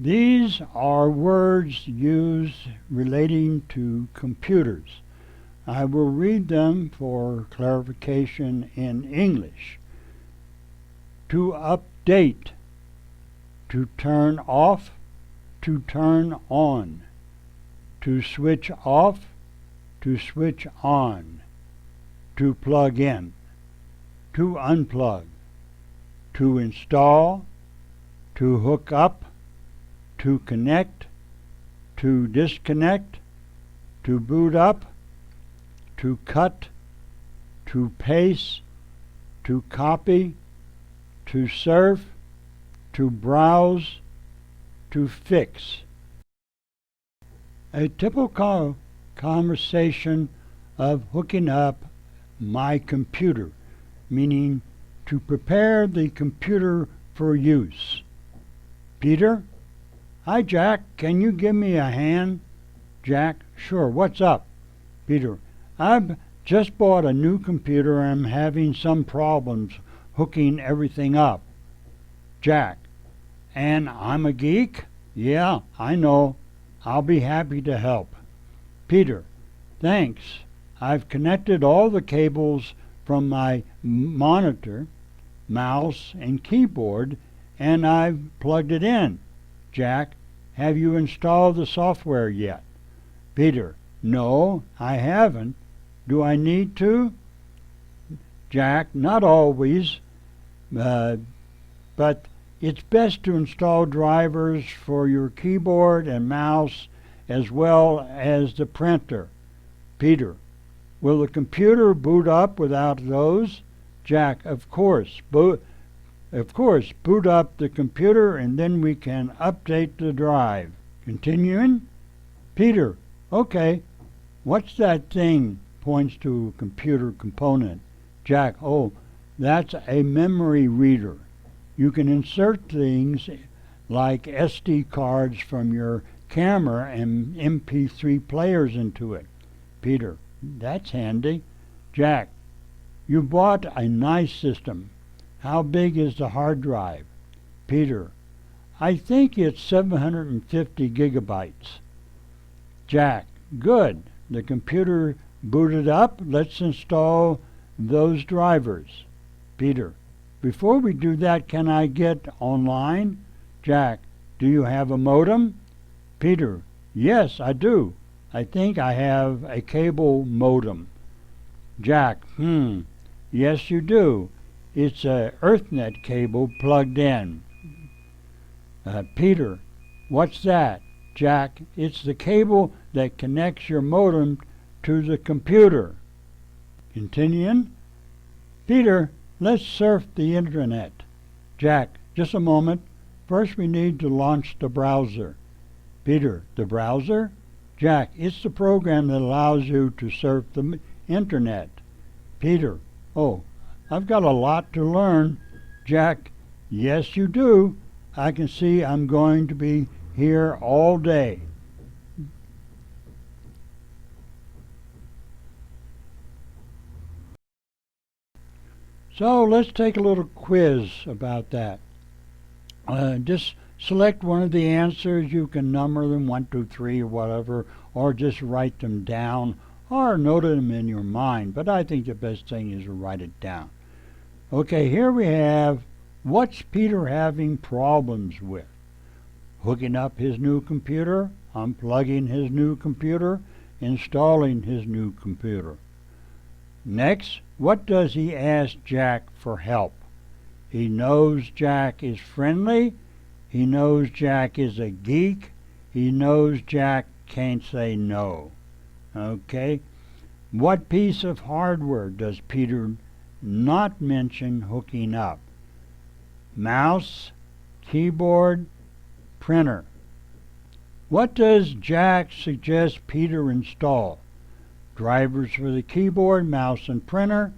These are words used relating to computers. I will read them for clarification in English. To update, to turn off, to turn on, to switch off, to switch on, to plug in, to unplug, to install, to hook up, to connect, to disconnect, to boot up, to cut, to paste, to copy, to surf, to browse, to fix. A typical conversation of hooking up my computer, meaning to prepare the computer for use. Peter? Hi, Jack. Can you give me a hand? Jack? Sure. What's up? Peter? I've just bought a new computer and I'm having some problems hooking everything up. Jack? And I'm a geek? Yeah, I know. I'll be happy to help. Peter? Thanks. I've connected all the cables from my monitor, mouse, and keyboard, and I've plugged it in. Jack? Have you installed the software yet? Peter? No, I haven't. Do I need to? Jack? Not always, but it's best to install drivers for your keyboard and mouse as well as the printer. Peter? Will the computer boot up without those? Jack? Of course. Boot up the computer and then we can update the drive. Continuing? Peter? Okay. What's that thing? Points to a computer component. Jack? Oh, that's a memory reader. You can insert things like SD cards from your camera and MP3 players into it. Peter? That's handy. Jack? You bought a nice system. How big is the hard drive? Peter? I think it's 750 gigabytes. Jack? Good. The computer booted up. Let's install those drivers. Peter? Before we do that, can I get online? Jack? Do you have a modem? Peter? Yes, I do. I think I have a cable modem. Jack? Yes, you do. It's a Ethernet cable plugged in. Peter? What's that? Jack? It's the cable that connects your modem to the computer. Continuing? Peter? Let's surf the internet. Jack? Just a moment. First we need to launch the browser. Peter? The browser? Jack? It's the program that allows you to surf the internet. Peter? Oh, I've got a lot to learn. Jack? Yes, you do. I can see I'm going to be here all day. So let's take a little quiz about that. Just select one of the answers. You can number them 1, 2, 3 or whatever, or just write them down or note them in your mind. But I think the best thing is to write it down. Okay, here we have, what's Peter having problems with? Hooking up his new computer, unplugging his new computer, installing his new computer. Next, what does he ask Jack for help? He knows Jack is friendly. He knows Jack is a geek. He knows Jack can't say no. Okay? What piece of hardware does Peter not mention hooking up? Mouse, keyboard, printer. What does Jack suggest Peter install? Drivers for the keyboard, mouse, and printer,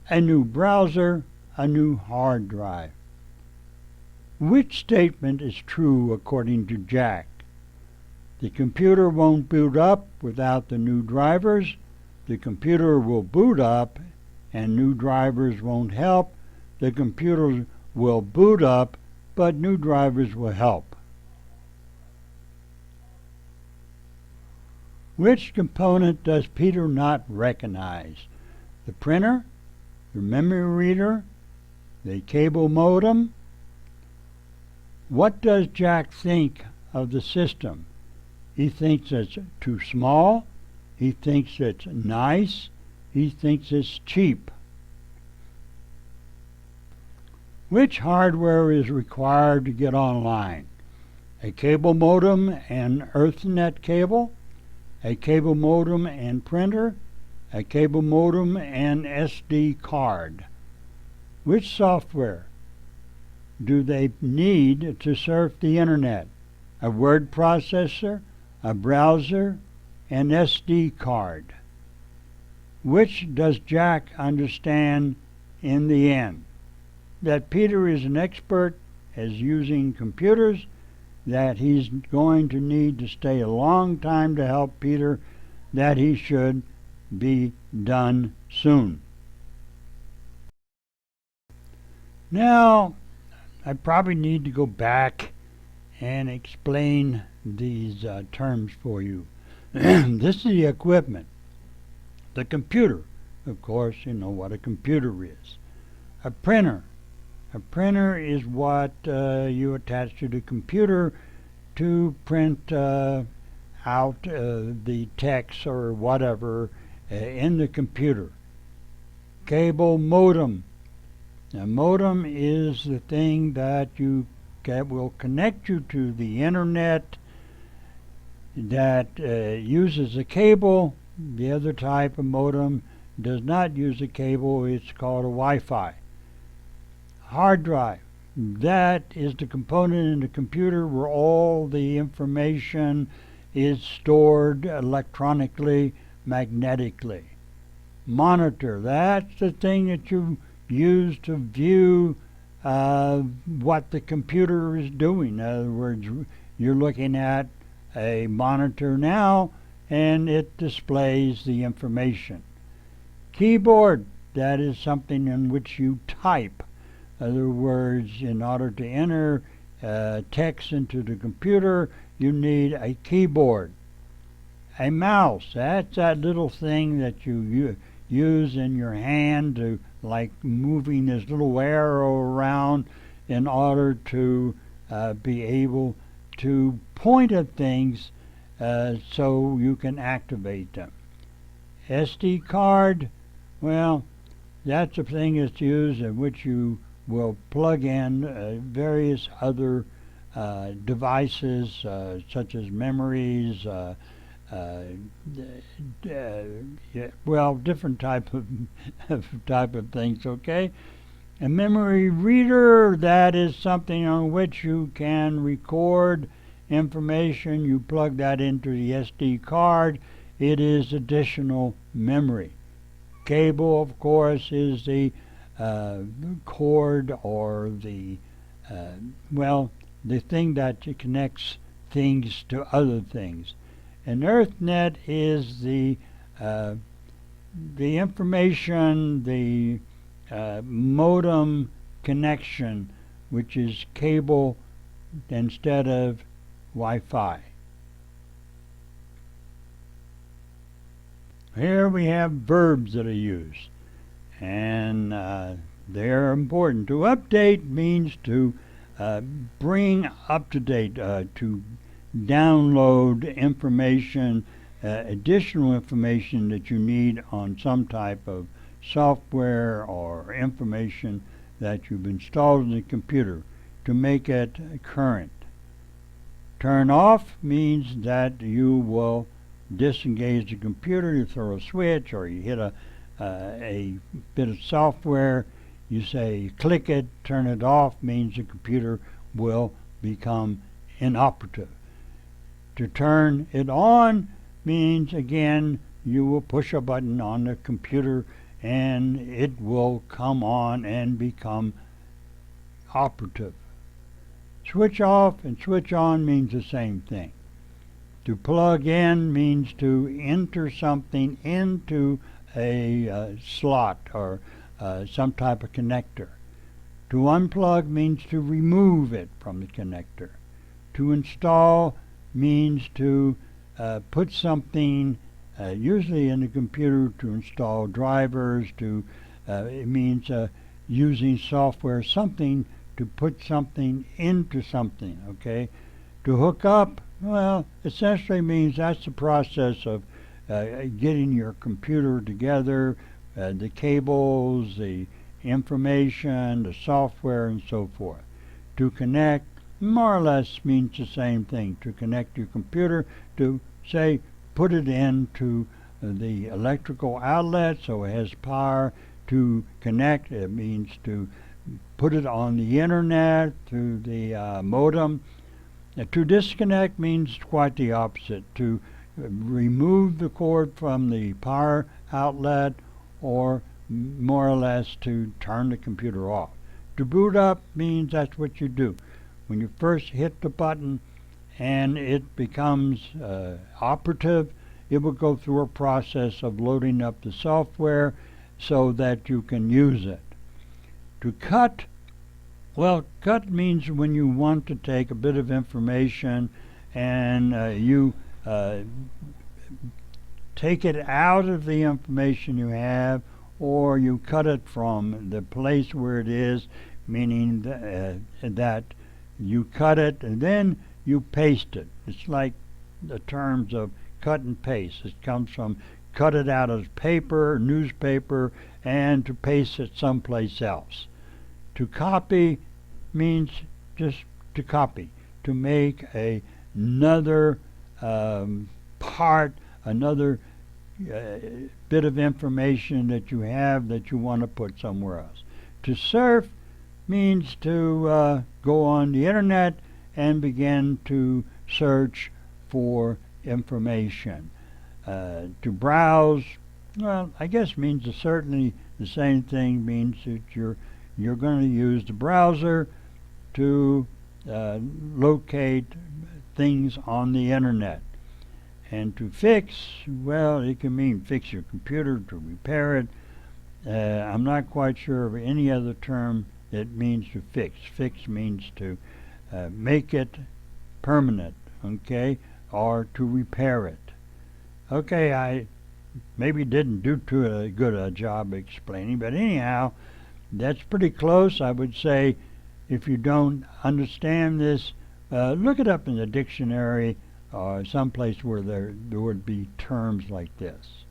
a new browser, a new hard drive. Which statement is true according to Jack? The computer won't boot up without the new drivers. The computer will boot up and new drivers won't help. The computer will boot up, but new drivers will help. Which component does Peter not recognize? The printer, the memory reader, the cable modem? What does Jack think of the system? He thinks it's too small. He thinks it's nice. He thinks it's cheap. Which hardware is required to get online? A cable modem and Ethernet cable? A cable modem and printer? A cable modem and SD card? Which software do they need to surf the internet? A word processor, a browser, an SD card? Which does Jack understand in the end? That Peter is an expert at using computers, that he's going to need to stay a long time to help Peter, that he should be done soon. Now, I probably need to go back and explain these terms for you. This is the equipment. The computer, of course, you know what a computer is. A printer. A printer is what you attach to the computer to print out the text or whatever in the computer. Cable modem. A modem is the thing that will connect you to the internet, that uses a cable. The other type of modem does not use a cable. It's called a Wi-Fi. Hard drive. That is the component in the computer where all the information is stored electronically, magnetically. Monitor. That's the thing that you use to view what the computer is doing. In other words, you're looking at a monitor now and it displays the information. Keyboard. That is something in which you type. In other words, in order to enter text into the computer, you need a keyboard. A mouse, that's that little thing that you use in your hand to, like moving this little arrow around in order to be able to point at things so you can activate them. SD card, well, that's a thing that's used in which you will plug in various other devices such as memories, well, different type of things, okay? A memory reader, that is something on which you can record information. You plug that into the SD card. It is additional memory. Cable, of course, is the cord or the thing that connects things to other things. An EarthNet is the information, the modem connection, which is cable instead of Wi-Fi. Here we have verbs that are used, and they're important. To update means to bring up to date, to download information, additional information that you need on some type of software or information that you've installed in the computer to make it current. Turn off means that you will disengage the computer. You throw a switch or you hit a bit of software, you say click it. Turn it off means the computer will become inoperative. To turn it on means, again, you will push a button on the computer and it will come on and become operative. Switch off and switch on means the same thing. To plug in means to enter something into a slot or some type of connector. To unplug means to remove it from the connector. To install means to put something, usually in the computer, to install drivers, it means using software, something to put something into something, okay? To hook up, well, essentially means that's the process of getting your computer together, the cables, the information, the software, and so forth. To connect, more or less means the same thing. To connect your computer, to, say, put it into the electrical outlet so it has power. To connect, it means to put it on the internet through the modem. To disconnect means quite the opposite. To remove the cord from the power outlet, or more or less to turn the computer off. To boot up means that's what you do. When you first hit the button and it becomes operative, it will go through a process of loading up the software so that you can use it. To cut, well, cut means when you want to take a bit of information and you take it out of the information you have, or you cut it from the place where it is, meaning that you cut it and then you paste it. It's like the terms of cut and paste. It comes from cut it out of paper, newspaper, and to paste it someplace else. To copy means just to copy, to make another part, another bit of information that you have that you want to put somewhere else. To surf means to go on the internet and begin to search for information. To browse, well, I guess means certainly the same thing, means that you're going to use the browser to locate things on the internet. And to fix, well, it can mean fix your computer, to repair it. I'm not quite sure of any other term it means to fix. Fix means to make it permanent, okay, or to repair it. Okay, I maybe didn't do too good a job explaining, but anyhow, that's pretty close. I would say if you don't understand this, look it up in the dictionary or someplace where there would be terms like this.